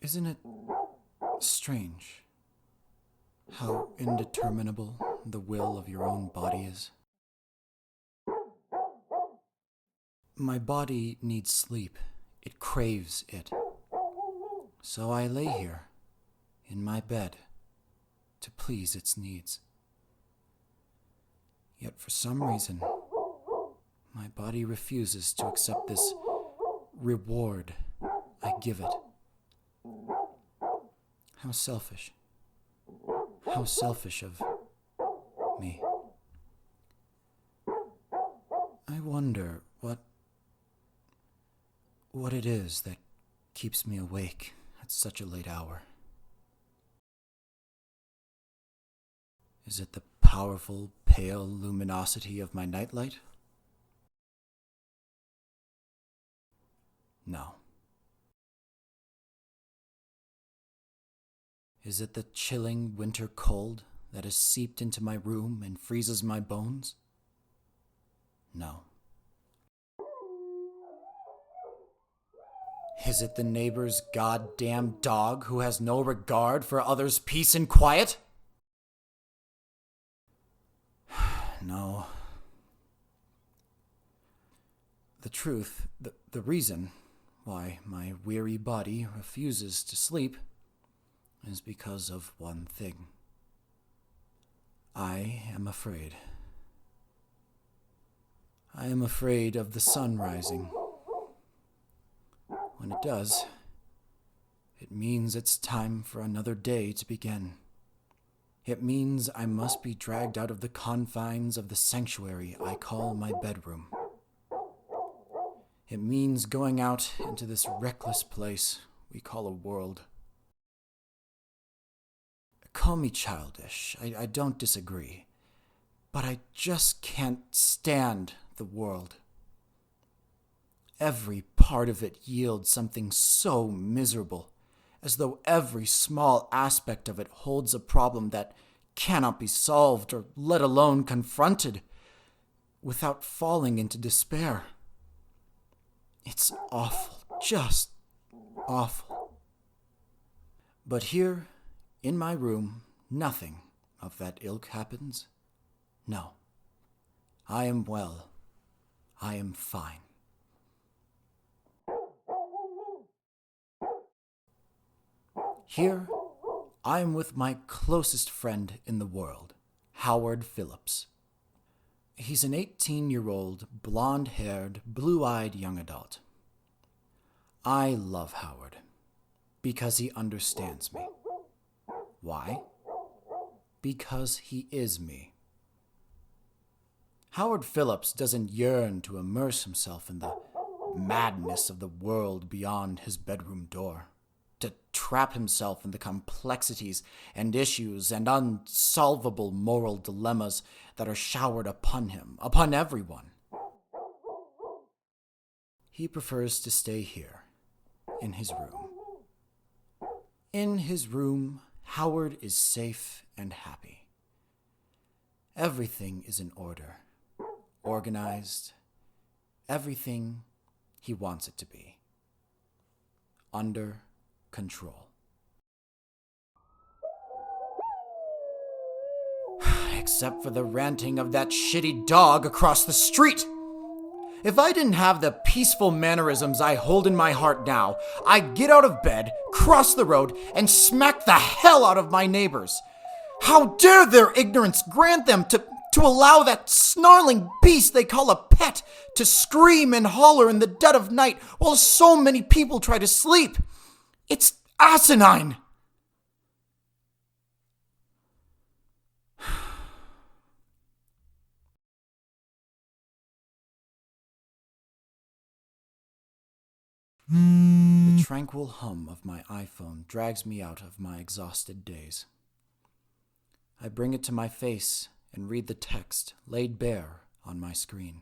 Isn't it strange how indeterminable the will of your own body is? My body needs sleep. It craves it. So I lay here, in my bed, to please its needs. Yet for some reason, my body refuses to accept this reward I give it. How selfish. How selfish of me. I wonder what it is that keeps me awake at such a late hour. Is it the powerful, pale luminosity of my nightlight? No. Is it the chilling winter cold that has seeped into my room and freezes my bones? No. Is it the neighbor's goddamn dog who has no regard for others' peace and quiet? No. The truth, the reason why my weary body refuses to sleep is because of one thing. I am afraid. I am afraid of the sun rising. When it does, it means it's time for another day to begin. It means I must be dragged out of the confines of the sanctuary I call my bedroom. It means going out into this reckless place we call a world. Call me childish, I don't disagree, but I just can't stand the world. Every part of it yields something so miserable, as though every small aspect of it holds a problem that cannot be solved or let alone confronted without falling into despair. It's awful, just awful. But here, in my room, nothing of that ilk happens. No. I am well. I am fine. Here, I am with my closest friend in the world, Howard Phillips. He's an 18-year-old, blonde-haired, blue-eyed young adult. I love Howard because he understands me. Why? Because he is me. Howard Phillips doesn't yearn to immerse himself in the madness of the world beyond his bedroom door, to trap himself in the complexities and issues and unsolvable moral dilemmas that are showered upon him, upon everyone. He prefers to stay here, in his room. In his room, Howard is safe and happy. Everything is in order, organized, everything he wants it to be. Under control. Except for the ranting of that shitty dog across the street. If I didn't have the peaceful mannerisms I hold in my heart now, I'd get out of bed, cross the road, and smack the hell out of my neighbors. How dare their ignorance grant them to allow that snarling beast they call a pet to scream and holler in the dead of night while so many people try to sleep? It's asinine! The tranquil hum of my iPhone drags me out of my exhausted days. I bring it to my face and read the text laid bare on my screen.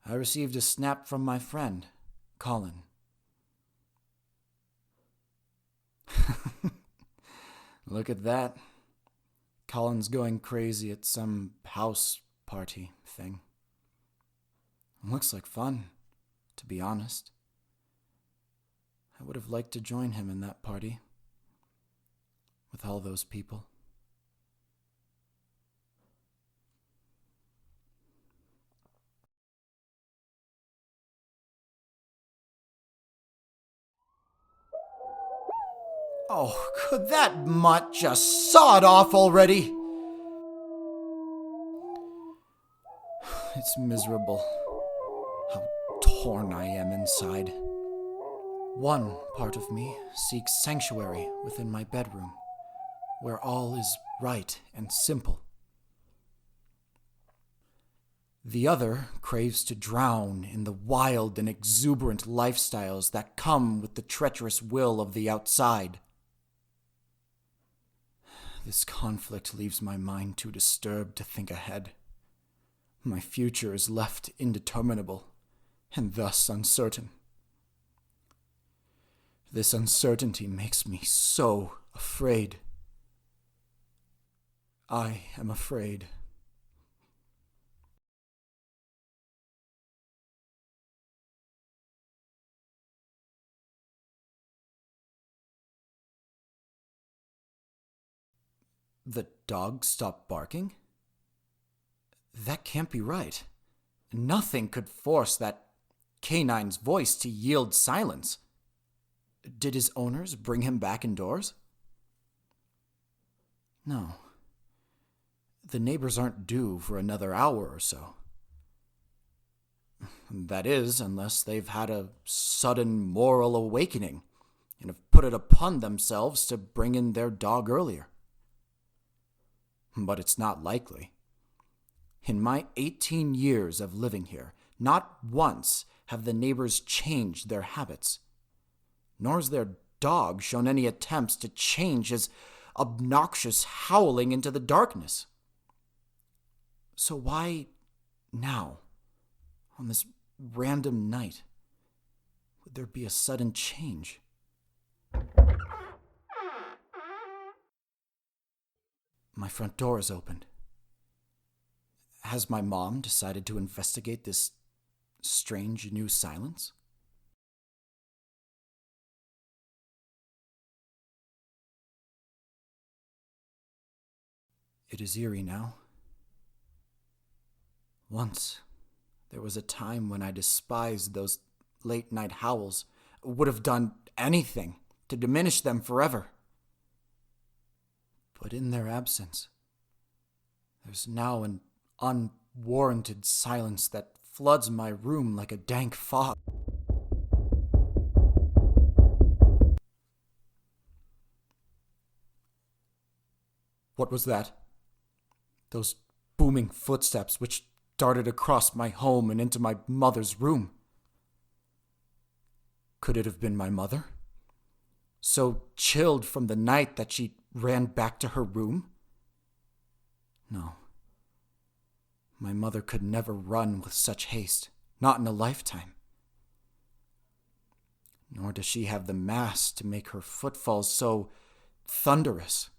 I received a snap from my friend, Colin. Look at that. Colin's going crazy at some house party thing. Looks like fun, to be honest. I would have liked to join him in that party, with all those people. Oh, could that mutt just saw it off already? It's miserable how torn I am inside. One part of me seeks sanctuary within my bedroom, where all is right and simple. The other craves to drown in the wild and exuberant lifestyles that come with the treacherous will of the outside. This conflict leaves my mind too disturbed to think ahead. My future is left indeterminable, and thus uncertain. This uncertainty makes me so afraid. I am afraid. The dog stopped barking? That can't be right. Nothing could force that canine's voice to yield silence. Did his owners bring him back indoors? No. The neighbors aren't due for another hour or so. That is, unless they've had a sudden moral awakening and have put it upon themselves to bring in their dog earlier. But it's not likely. In my 18 years of living here, not once have the neighbors changed their habits, nor has their dog shown any attempts to change his obnoxious howling into the darkness. So why now, on this random night, would there be a sudden change? My front door is opened. Has my mom decided to investigate this strange new silence? It is eerie now. Once, there was a time when I despised those late-night howls, would have done anything to diminish them forever. But in their absence, there's now an unwarranted silence that floods my room like a dank fog. What was that? Those booming footsteps which darted across my home and into my mother's room. Could it have been my mother? So chilled from the night that she ran back to her room? No. My mother could never run with such haste, not in a lifetime. Nor does she have the mass to make her footfalls so thunderous.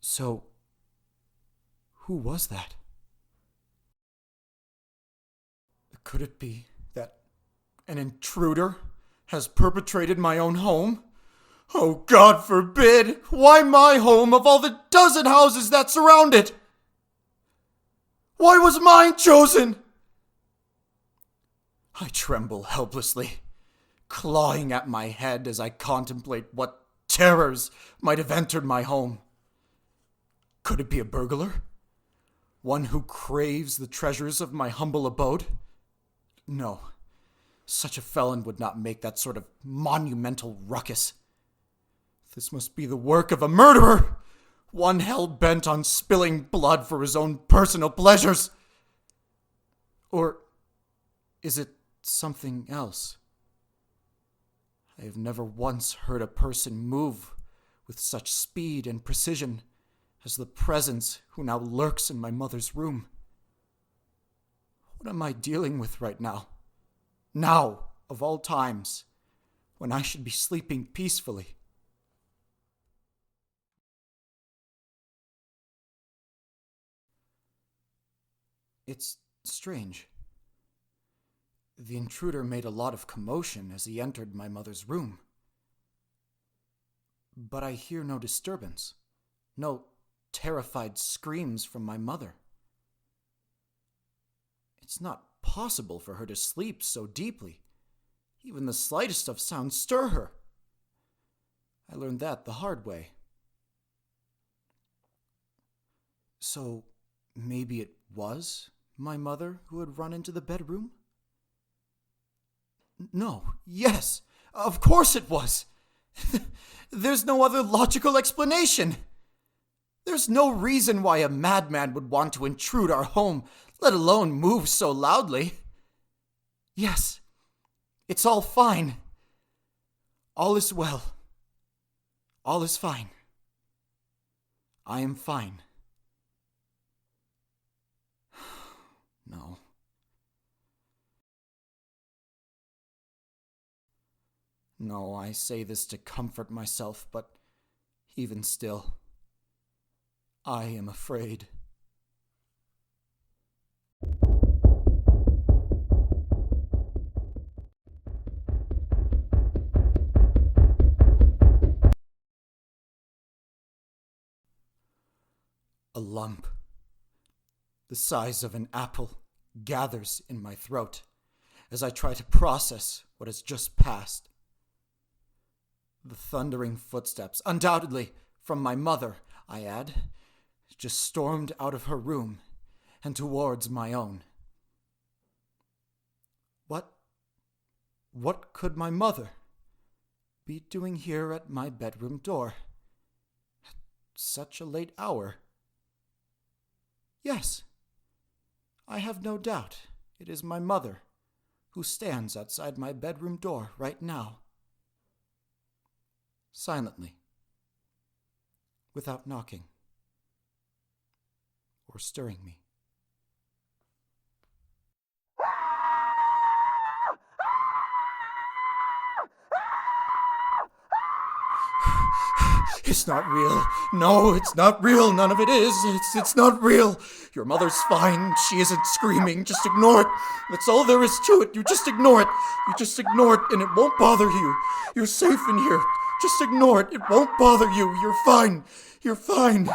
So, who was that? Could it be that an intruder has perpetrated my own home? Oh, God forbid! Why my home of all the dozen houses that surround it? Why was mine chosen? I tremble helplessly, clawing at my head as I contemplate what terrors might have entered my home. Could it be a burglar? One who craves the treasures of my humble abode? No, such a felon would not make that sort of monumental ruckus. This must be the work of a murderer, one hell-bent on spilling blood for his own personal pleasures. Or is it something else? I have never once heard a person move with such speed and precision as the presence who now lurks in my mother's room. What am I dealing with right now? Now, of all times, when I should be sleeping peacefully. It's strange. The intruder made a lot of commotion as he entered my mother's room. But I hear no disturbance, no terrified screams from my mother. It's not possible for her to sleep so deeply. Even the slightest of sounds stir her. I learned that the hard way. So maybe it was my mother who had run into the bedroom? No, yes, of course it was. There's no other logical explanation. There's no reason why a madman would want to intrude our home, let alone move so loudly. Yes, it's all fine. All is well. All is fine. I am fine. No. No, I say this to comfort myself, but even still, I am afraid. A lump, the size of an apple, gathers in my throat as I try to process what has just passed. The thundering footsteps, undoubtedly from my mother, I add, just stormed out of her room and towards my own. What could my mother be doing here at my bedroom door at such a late hour? Yes, I have no doubt it is my mother who stands outside my bedroom door right now. Silently, without knocking or stirring me. It's not real. No, it's not real. None of it is. It's not real. Your mother's fine. She isn't screaming. Just ignore it. That's all there is to it. You just ignore it. You just ignore it and it won't bother you. You're safe in here. Just ignore it. It won't bother you. You're fine. You're fine.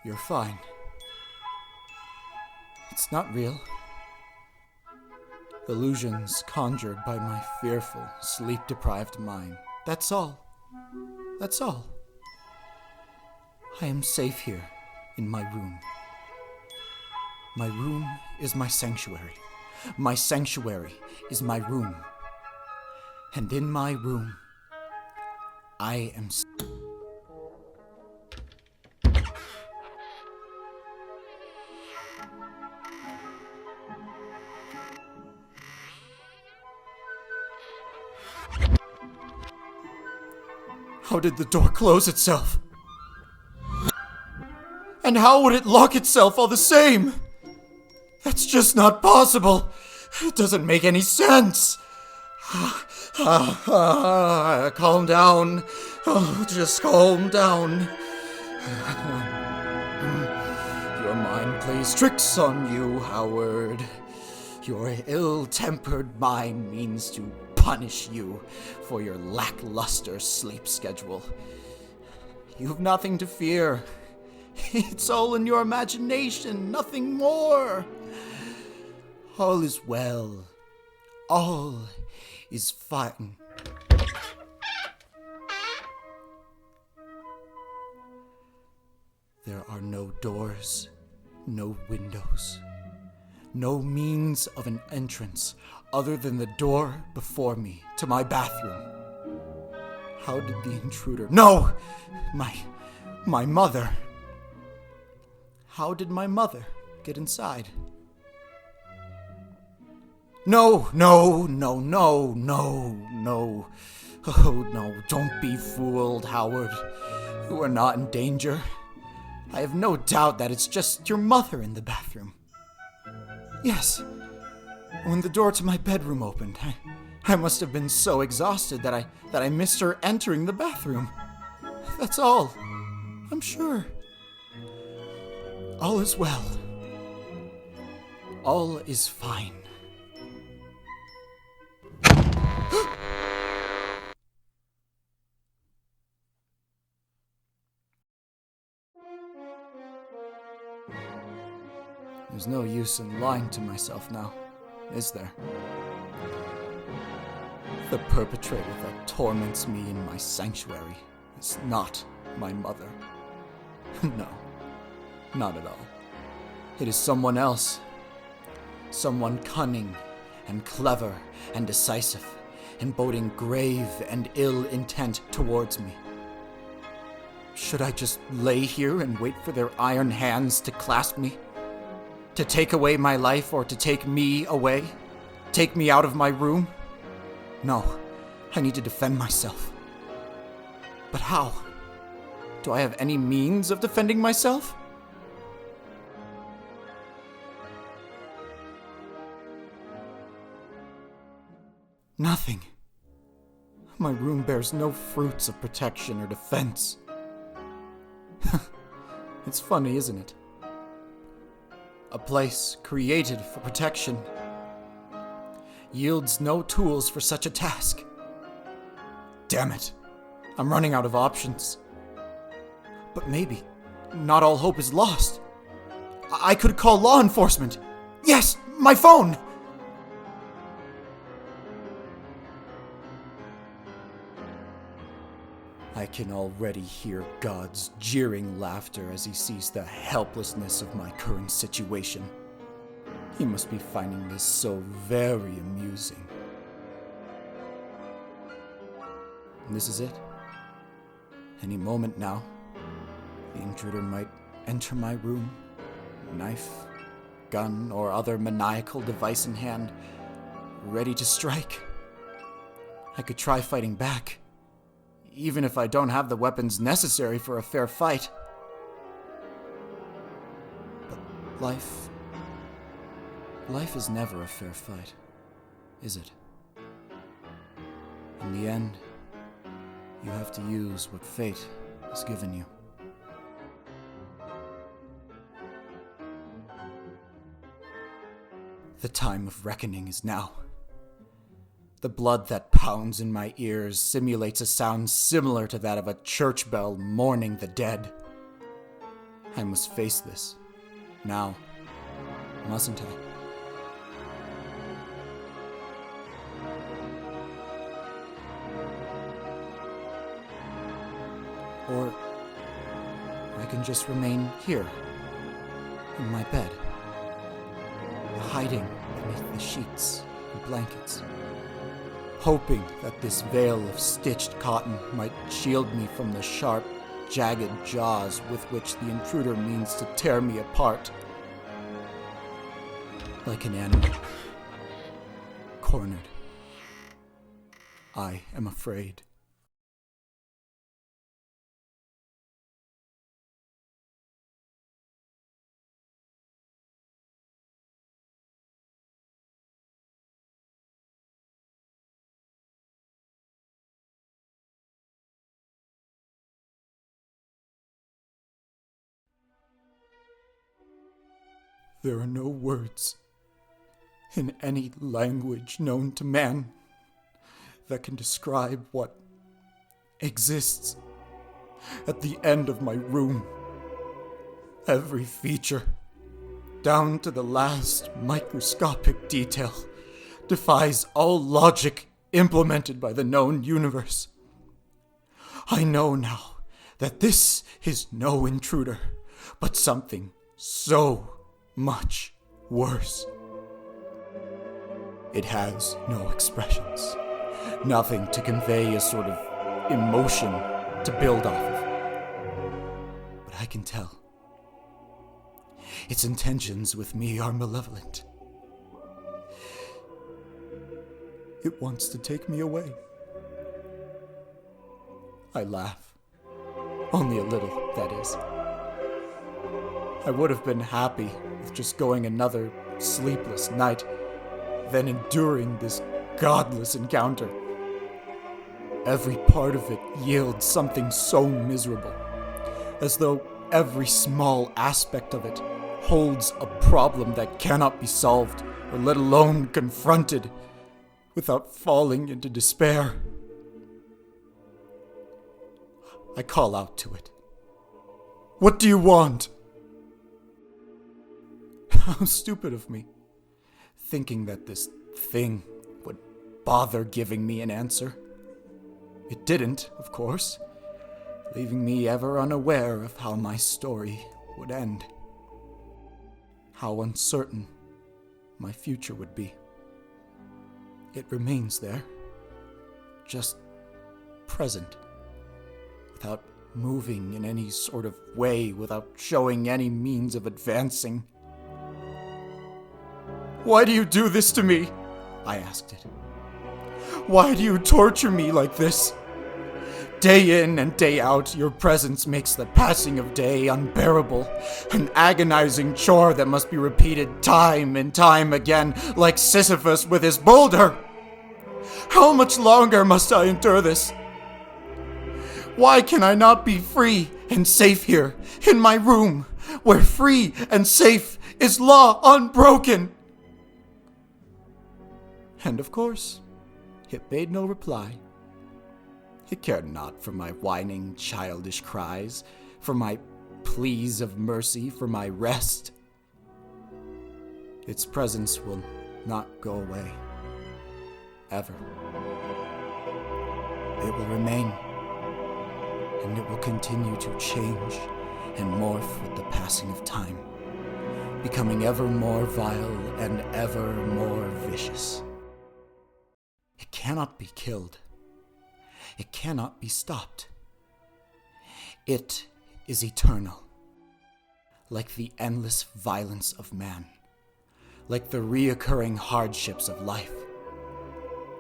You're fine. It's not real. Illusions conjured by my fearful, sleep-deprived mind. That's all. That's all. I am safe here in my room. My room is my sanctuary. My sanctuary is my room. And in my room, I am How did the door close itself? And how would it lock itself all the same? That's just not possible. It doesn't make any sense. Calm down. Oh, just calm down. Your mind plays tricks on you, Howard. Your ill-tempered mind means to punish you for your lackluster sleep schedule. You've nothing to fear. It's all in your imagination, nothing more. All is well. All is fine. There are no doors, no windows, No means of an entrance other than the door before me to my bathroom. How did the intruder... No! My mother. How did my mother get inside? No. Oh, no, don't be fooled, Howard. You are not in danger. I have no doubt that it's just your mother in the bathroom. Yes. When the door to my bedroom opened, I must have been so exhausted that I missed her entering the bathroom. That's all. I'm sure. All is well. All is fine. There's no use in lying to myself now, is there? The perpetrator that torments me in my sanctuary is not my mother. No, not at all. It is someone else. Someone cunning and clever and decisive, and boding grave and ill intent towards me. Should I just lay here and wait for their iron hands to clasp me? To take away my life or to take me away? Take me out of my room? No, I need to defend myself. But how? Do I have any means of defending myself? Nothing. My room bears no fruits of protection or defense. It's funny, isn't it? A place created for protection yields no tools for such a task. Damn it, I'm running out of options. But maybe not all hope is lost. I could call law enforcement. Yes, my phone! I can already hear God's jeering laughter as he sees the helplessness of my current situation. He must be finding this so very amusing. And this is it. Any moment now, the intruder might enter my room, knife, gun, or other maniacal device in hand, ready to strike. I could try fighting back, even if I don't have the weapons necessary for a fair fight. But life is never a fair fight, is it? In the end, you have to use what fate has given you. The time of reckoning is now. The blood that pounds in my ears simulates a sound similar to that of a church bell mourning the dead. I must face this, now, mustn't I? Or I can just remain here, in my bed, hiding beneath the sheets and blankets, hoping that this veil of stitched cotton might shield me from the sharp, jagged jaws with which the intruder means to tear me apart. Like an animal, cornered. I am afraid. There are no words in any language known to man that can describe what exists at the end of my room. Every feature, down to the last microscopic detail, defies all logic implemented by the known universe. I know now that this is no intruder, but something so much worse. It has no expressions, nothing to convey a sort of emotion to build off of. But I can tell. Its intentions with me are malevolent. It wants to take me away. I laugh. Only a little, that is. I would have been happy with just going another sleepless night than enduring this godless encounter. Every part of it yields something so miserable, as though every small aspect of it holds a problem that cannot be solved, or let alone confronted, without falling into despair. I call out to it. What do you want? How stupid of me, thinking that this thing would bother giving me an answer. It didn't, of course, leaving me ever unaware of how my story would end. How uncertain my future would be. It remains there, just present, without moving in any sort of way, without showing any means of advancing. Why do you do this to me? I asked it. Why do you torture me like this? Day in and day out, your presence makes the passing of day unbearable, an agonizing chore that must be repeated time and time again, like Sisyphus with his boulder. How much longer must I endure this? Why can I not be free and safe here, in my room, where free and safe is law unbroken? And of course, it made no reply. It cared not for my whining, childish cries, for my pleas of mercy, for my rest. Its presence will not go away, ever. It will remain, and it will continue to change and morph with the passing of time, becoming ever more vile and ever more vicious. It cannot be killed. It cannot be stopped. It is eternal, like the endless violence of man, like the reoccurring hardships of life,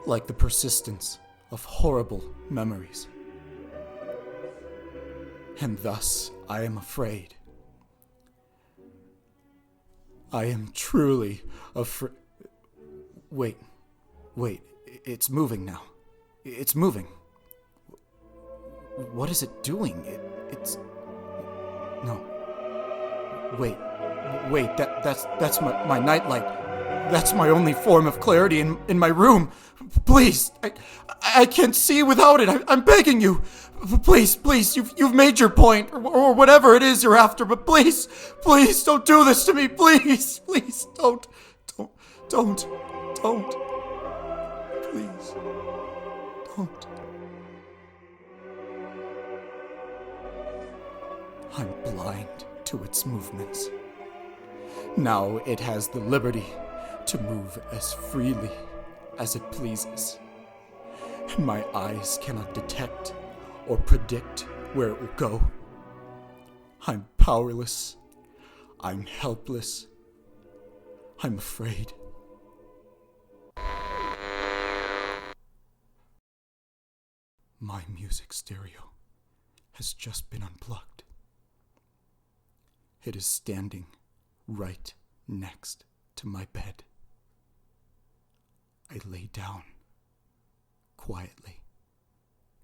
like the persistence of horrible memories. And thus I am afraid. I am truly afraid. Wait, it's moving now. It's moving. What is it doing? It's... No. Wait, that's my nightlight. That's my only form of clarity in my room. Please, I can't see without it. I'm begging you. Please, you've made your point, or whatever it is you're after, but please, don't do this to me. Please, don't. Please, don't. I'm blind to its movements. Now it has the liberty to move as freely as it pleases, and my eyes cannot detect or predict where it will go. I'm powerless. I'm helpless. I'm afraid. My music stereo has just been unplugged. It is standing right next to my bed. I lay down, quietly,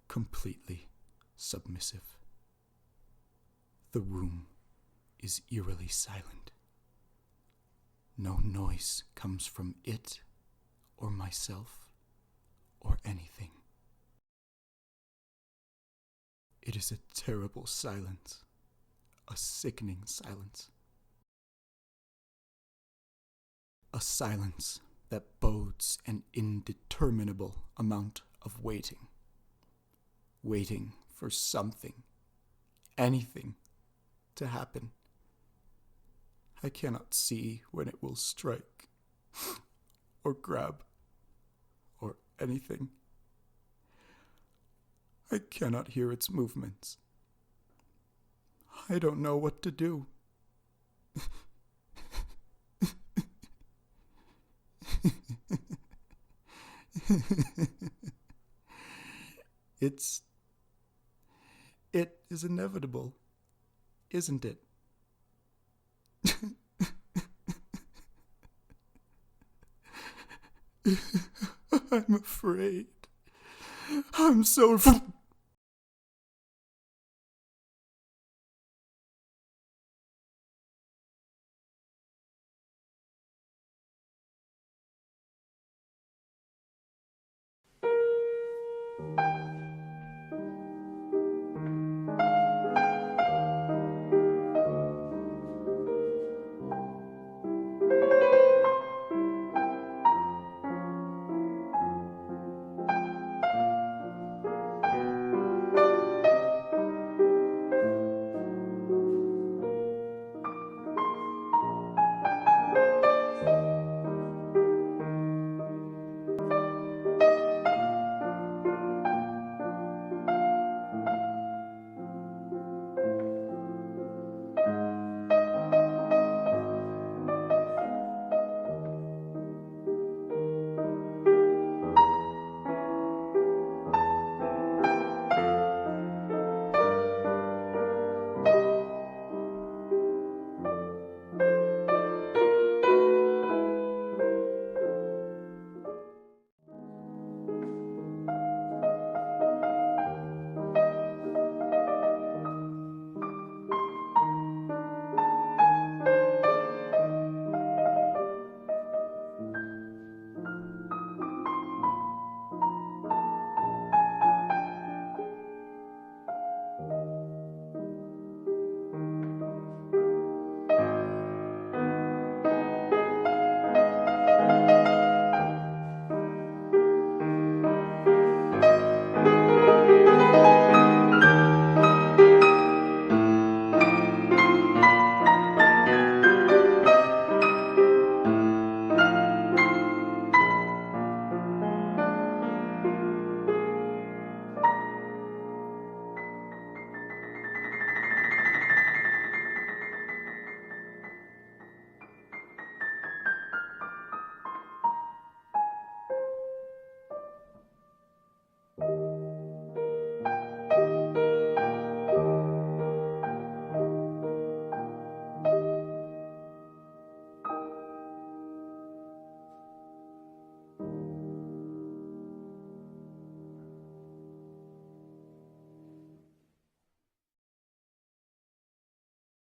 completely submissive. The room is eerily silent. No noise comes from it, or myself, or anything. It is a terrible silence, a sickening silence. A silence that bodes an indeterminable amount of waiting. Waiting for something, anything, to happen. I cannot see when it will strike, or grab anything. I cannot hear its movements. I don't know what to do. It is inevitable, isn't it? I'm afraid. I'm so